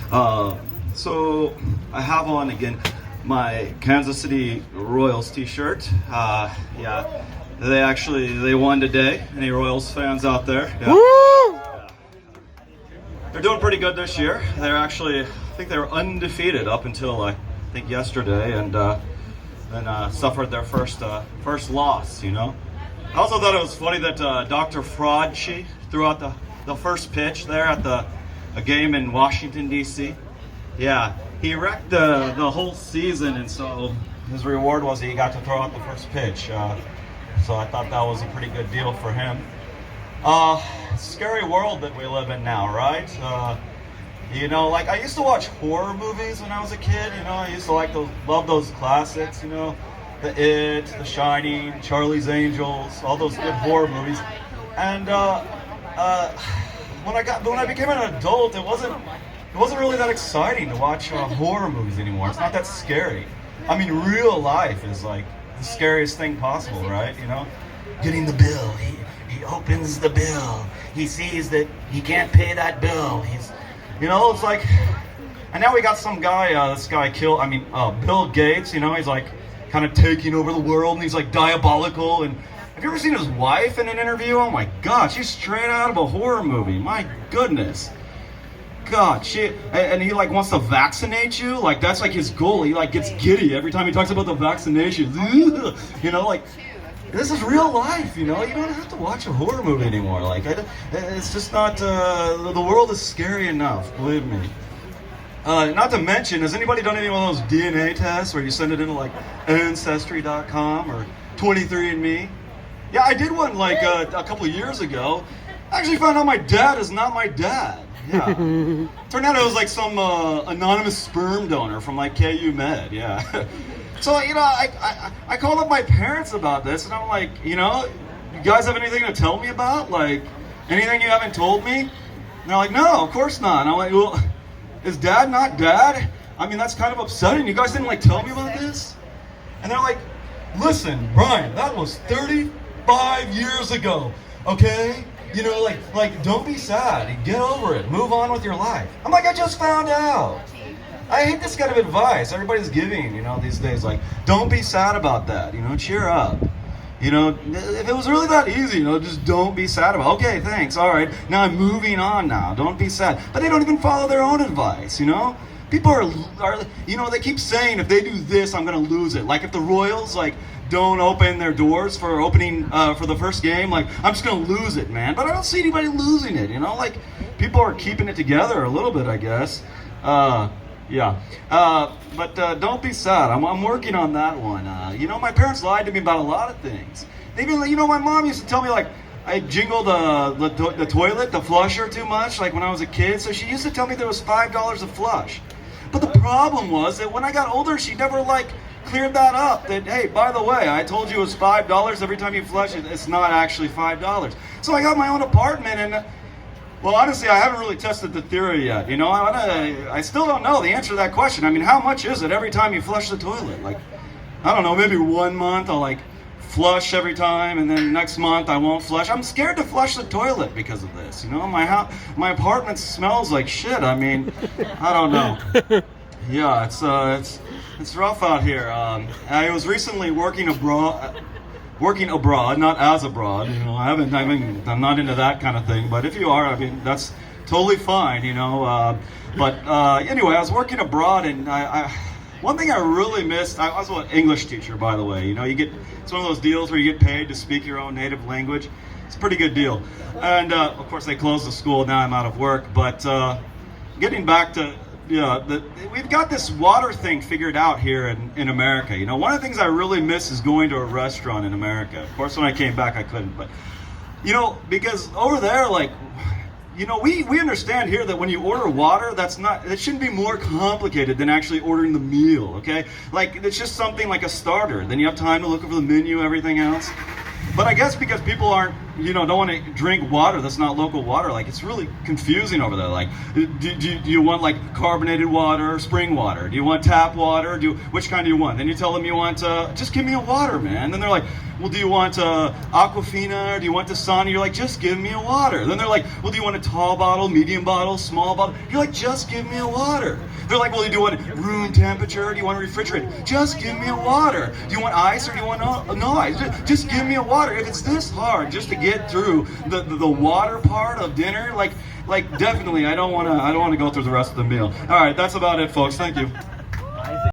So I have on again my Kansas City Royals t-shirt. Yeah, they won today. Any Royals fans out there? Yeah. Woo! They're doing pretty good this year. I think they were undefeated up until I think yesterday, and then suffered their first loss. You know. I also thought it was funny that Dr. Fauci threw out the first pitch there at a game in Washington D.C. Yeah, he wrecked the whole season, and so his reward was he got to throw out the first pitch. So I thought that was a pretty good deal for him. Scary world that we live in now, right? You know, like I used to watch horror movies when I was a kid. You know, I used to love those classics. You know, The It, The Shining, Charlie's Angels, all those good horror movies. And when I became an adult, it wasn't really that exciting to watch horror movies anymore. It's not that scary. I mean, real life is like the scariest thing possible, right? You know, getting the bill. He opens the bill. He sees that he can't pay that bill. It's like, and now we got some guy. Bill Gates. You know, he's like kind of taking over the world, and he's like diabolical. And have you ever seen his wife in an interview? Oh my God, she's straight out of a horror movie. My goodness. God, and he like wants to vaccinate you. Like that's like his goal. He like gets giddy every time he talks about the vaccinations. You know, like this is real life. You know, you don't have to watch a horror movie anymore. Like it's just not. The world is scary enough. Believe me. Not to mention, has anybody done any of those DNA tests where you send it into like Ancestry.com or 23andMe? Yeah, I did one like a couple of years ago. I actually found out my dad is not my dad. Yeah. Turned out it was like some anonymous sperm donor from like KU Med. Yeah. So, you know, I called up my parents about this, and I'm like, you know, you guys have anything to tell me about? Like, anything you haven't told me? And they're like, no, of course not. And I'm like, well, is dad not dad? I mean, that's kind of upsetting. You guys didn't like tell me about this? And they're like, listen, Brian, that was 35 years ago, okay? You know, like, don't be sad. Get over it. Move on with your life. I'm like, I just found out. I hate this kind of advice everybody's giving, you know, these days. Like, don't be sad about that. You know, cheer up. You know, if it was really that easy, you know, just don't be sad about it. Okay, thanks. All right. Now I'm moving on now. Don't be sad. But they don't even follow their own advice, you know? People are you know, they keep saying if they do this, I'm going to lose it. Like if the Royals, like, don't open their doors for opening for the first game, like I'm just gonna lose it, man. But I don't see anybody losing it, you know. Like people are keeping it together a little bit, I guess. Yeah. But don't be sad. I'm working on that one. You know, my parents lied to me about a lot of things. They even, you know, my mom used to tell me like I jingled the toilet, the flusher too much, like when I was a kid. So she used to tell me there was $5 a flush. But the problem was that when I got older, she never like cleared that up, that, hey, by the way, I told you it was $5 every time you flush it. It's not actually $5. So I got my own apartment, and well, honestly, I haven't really tested the theory yet. You know, I still don't know the answer to that question. I mean, how much is it every time you flush the toilet? Like, I don't know, maybe 1 month I'll like flush every time, and then next month I won't flush. I'm scared to flush the toilet because of this. You know, my apartment smells like shit. I mean, I don't know. Yeah, it's rough out here. I was recently working abroad, not as abroad. You know, I'm not into that kind of thing. But if you are, I mean, that's totally fine. You know. Anyway, I was working abroad, and one thing I really missed. I was an English teacher, by the way. You know, it's one of those deals where you get paid to speak your own native language. It's a pretty good deal. And of course, they closed the school. Now I'm out of work. But getting back to we've got this water thing figured out here in America. You know, one of the things I really miss is going to a restaurant in America. Of course, when I came back, I couldn't. But, you know, because over there, like, you know, we understand here that when you order water, it shouldn't be more complicated than actually ordering the meal, okay? Like, it's just something like a starter. Then you have time to look over the menu, everything else. But I guess because people aren't don't want to drink water that's not local water. Like, it's really confusing over there. Like, do you want like carbonated water, spring water? Do you want tap water? Which kind do you want? Then you tell them you want, just give me a water, man. Then they're like, well, do you want Aquafina, or do you want Dasani? You're like, just give me a water. Then they're like, well, do you want a tall bottle, medium bottle, small bottle? You're like, just give me a water. They're like, well, do you want room temperature? Do you want refrigerated? Just give me a water. Do you want ice, or do you want no ice? Just give me a water. If it's this hard just to get through the water part of dinner, like definitely, I don't want to go through the rest of the meal. All right, that's about it, folks. Thank you.